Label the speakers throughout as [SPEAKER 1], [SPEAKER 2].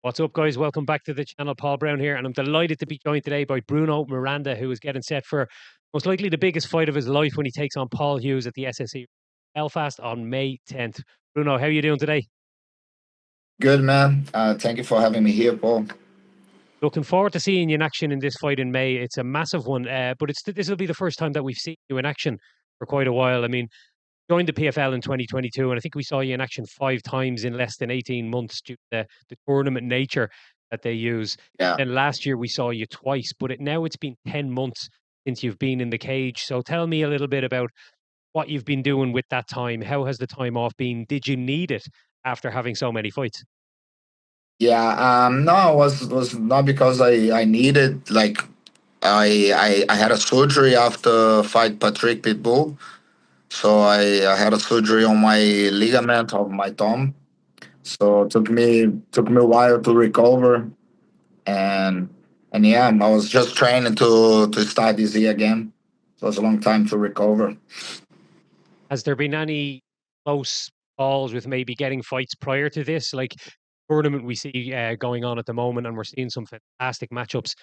[SPEAKER 1] What's up, guys? Welcome back to the channel. Paul Brown here, and I'm delighted to be joined today by Bruno Miranda, who is getting set for most likely the biggest fight of his life when he takes on Paul Hughes at the SSE Belfast on May 10th. Bruno, how are you doing today?
[SPEAKER 2] Good, man. Thank you for having me here, Paul.
[SPEAKER 1] Looking forward to seeing you in action in this fight in May. It's a massive one, but this will be the first time that we've seen you in action for quite a while. I mean, joined the PFL in 2022, and I think we saw you in action 5 times in less than 18 months due to the tournament nature that they use.
[SPEAKER 2] Yeah.
[SPEAKER 1] Then last year we saw you twice, but now it's been 10 months since you've been in the cage. So tell me a little bit about what you've been doing with that time. How has the time off been? Did you need it after having so many fights?
[SPEAKER 2] Yeah. No, it was not because I needed like I had a surgery after fight Patrick Pitbull. So I had a surgery on my ligament of my thumb. So it took me a while to recover, and and yeah, I was just training to start this year again. So it's a long time to recover.
[SPEAKER 1] Has there been any close calls with maybe getting fights prior to this? Like tournament we see going on at the moment, and we're seeing some fantastic matchups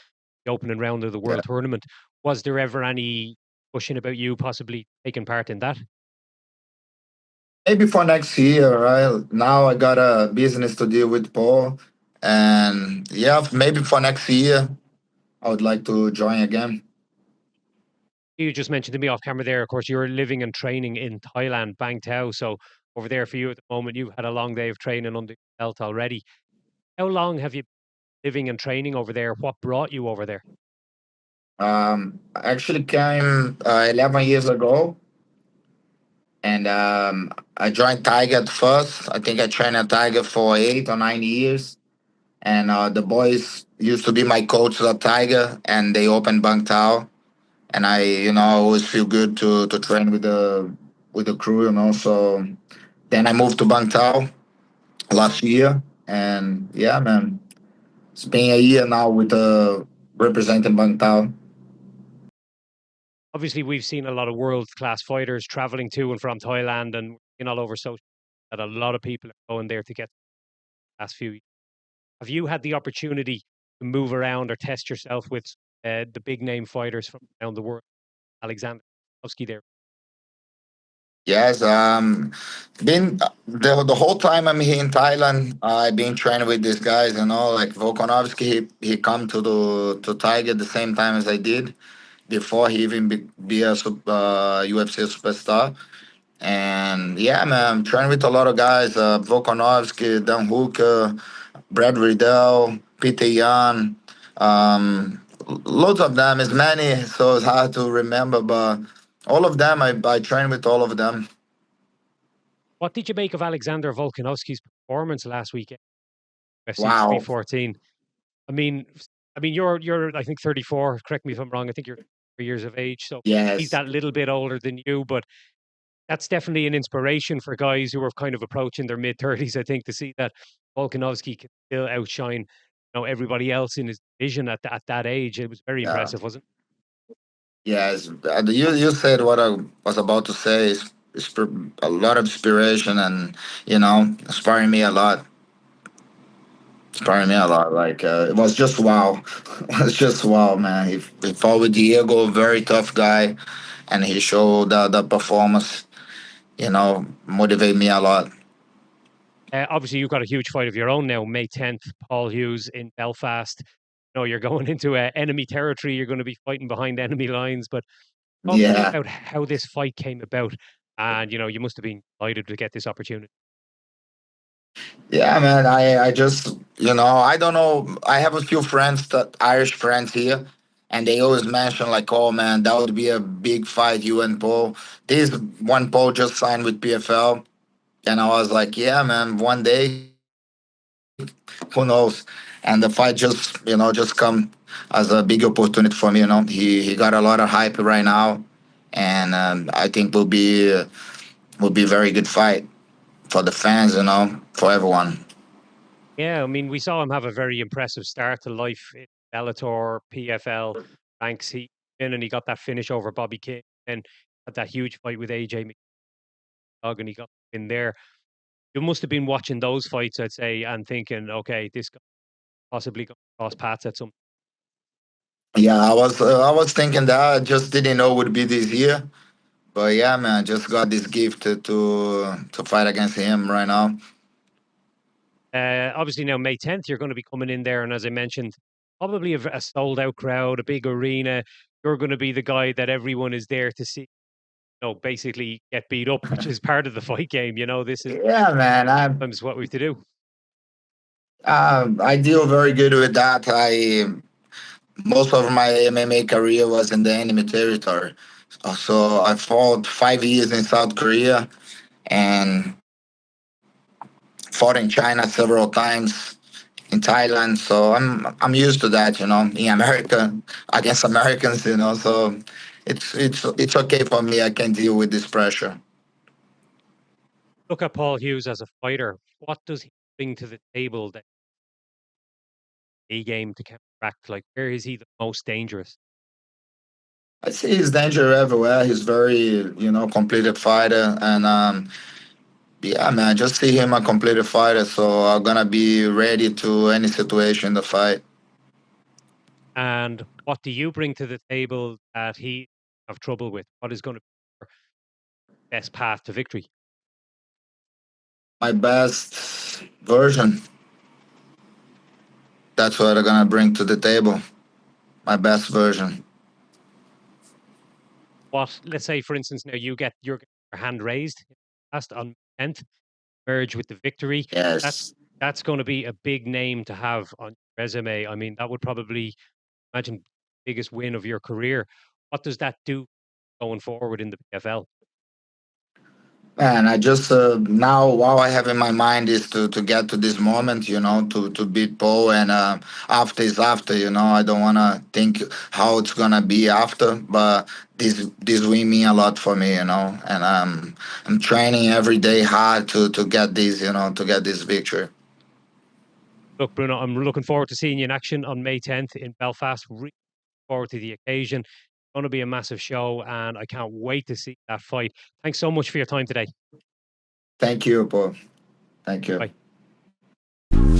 [SPEAKER 1] the opening round of the
[SPEAKER 2] Yeah.
[SPEAKER 1] World Tournament. Was there ever any pushing about you possibly taking part in that?
[SPEAKER 2] Maybe for next year, right? Now I got a business to deal with, Paul, and yeah, maybe for next year I would like to join again.
[SPEAKER 1] You just mentioned to me off camera there, of course, you're living and training in Thailand, Bang Tao. So over there for you at the moment, you've had a long day of training under your belt already. How long have you been living and training over there? What brought you over there?
[SPEAKER 2] I actually came 11 years ago, and I joined Tiger at first. I think I trained at Tiger for 8 or 9 years, and the boys used to be my coaches at Tiger, and they opened Bang Tao, and I always feel good to train with the crew, So then I moved to Bang Tao last year, and yeah, man, it's been a year now with representing Bangtao.
[SPEAKER 1] Obviously, we've seen a lot of world class fighters traveling to and from Thailand and all over social that a lot of people are going there to get the last few years. Have you had the opportunity to move around or test yourself with the big name fighters from around the world? Alexander Volkanovski there.
[SPEAKER 2] Yes, been the whole time I'm here in Thailand. I've been training with these guys, like Volkanovski. He come to Tiger the same time as I did before he even be a UFC superstar. And yeah, man, I'm training with a lot of guys: Volkanovski, Dan Hooker, Brad Riddell, Peter Yan, loads of them. It's many, so it's hard to remember. But all of them, I train with all of them.
[SPEAKER 1] What did you make of Alexander Volkanovski's performance last week at UFC
[SPEAKER 2] Wow.
[SPEAKER 1] 314? I mean, you're I think 34. Correct me if I'm wrong. I think you're 3 years of age, so he's
[SPEAKER 2] Yes.
[SPEAKER 1] that little bit older than you, but that's definitely an inspiration for guys who are kind of approaching their mid 30s. I think to see that Volkanovski can still outshine, everybody else in his division at that age. It was very
[SPEAKER 2] Yeah.
[SPEAKER 1] impressive, wasn't
[SPEAKER 2] Yes. You said what I was about to say. It's a lot of inspiration, and inspiring me a lot. Inspiring me a lot. Like it was just wow. It was just wow, man. He fought with Diego, very tough guy, and he showed the performance. Motivate me a lot.
[SPEAKER 1] Obviously, you've got a huge fight of your own now, May 10th, Paul Hughes in Belfast. You're going into enemy territory. You're going to be fighting behind enemy lines. But talk to me
[SPEAKER 2] Yeah.
[SPEAKER 1] about how this fight came about. And, you must have been delighted to get this opportunity.
[SPEAKER 2] Yeah, man. I just, I don't know. I have a few friends, that Irish friends here, and they always mention like, "Oh man, that would be a big fight, you and Paul." This one Paul just signed with PFL, and I was like, "Yeah, man, one day, who knows?" And the fight just come as a big opportunity for me. He got a lot of hype right now, and I think will be a very good fight for the fans, for everyone.
[SPEAKER 1] Yeah, I mean, we saw him have a very impressive start to life in Bellator, PFL, ranks. He in and he got that finish over Bobby King and had that huge fight with AJ McDoug and he got in there. You must have been watching those fights, I'd say, and thinking, okay, this guy possibly cross paths at some.
[SPEAKER 2] Yeah, I was thinking that I just didn't know it would be this year. But yeah, man, I just got this gift to fight against him right now.
[SPEAKER 1] Obviously, now May 10th, you're going to be coming in there, and as I mentioned, probably a sold out crowd, a big arena. You're going to be the guy that everyone is there to see. Basically get beat up, which is part of the fight game. This is
[SPEAKER 2] Yeah, man,
[SPEAKER 1] sometimes what we have to do.
[SPEAKER 2] I deal very good with that. I Most of my MMA career was in the enemy territory. So I fought 5 years in South Korea and fought in China several times, in Thailand. So I'm used to that, in America against Americans, So it's okay for me. I can deal with this pressure.
[SPEAKER 1] Look at Paul Hughes as a fighter. What does he bring to the table that a game to counteract? Like, where is he the most dangerous?
[SPEAKER 2] I see his danger everywhere. He's very, completed fighter, and yeah, man, just see him a completed fighter. So I'm gonna be ready to any situation in the fight.
[SPEAKER 1] And what do you bring to the table that he have trouble with? What is going to be your best path to victory?
[SPEAKER 2] My best version. That's what I'm gonna bring to the table. My best version.
[SPEAKER 1] Let's say, for instance, now you get your hand raised last on 10th, merge with the victory. That's
[SPEAKER 2] Yes,
[SPEAKER 1] that's going to be a big name to have on your resume. I mean, that would probably imagine biggest win of your career. What does that do going forward in the PFL?
[SPEAKER 2] man. I just now all I have in my mind is to get to this moment, to beat Poe, and after is after. I don't wanna think how it's gonna be after, but this win mean a lot for me, and I'm training every day hard to get this, to get this victory.
[SPEAKER 1] Look, Bruno, I'm looking forward to seeing you in action on May 10th in Belfast. Really forward to the occasion. It's going to be a massive show, and I can't wait to see that fight. Thanks so much for your time today.
[SPEAKER 2] Thank you, Paul. Thank you.
[SPEAKER 1] Bye.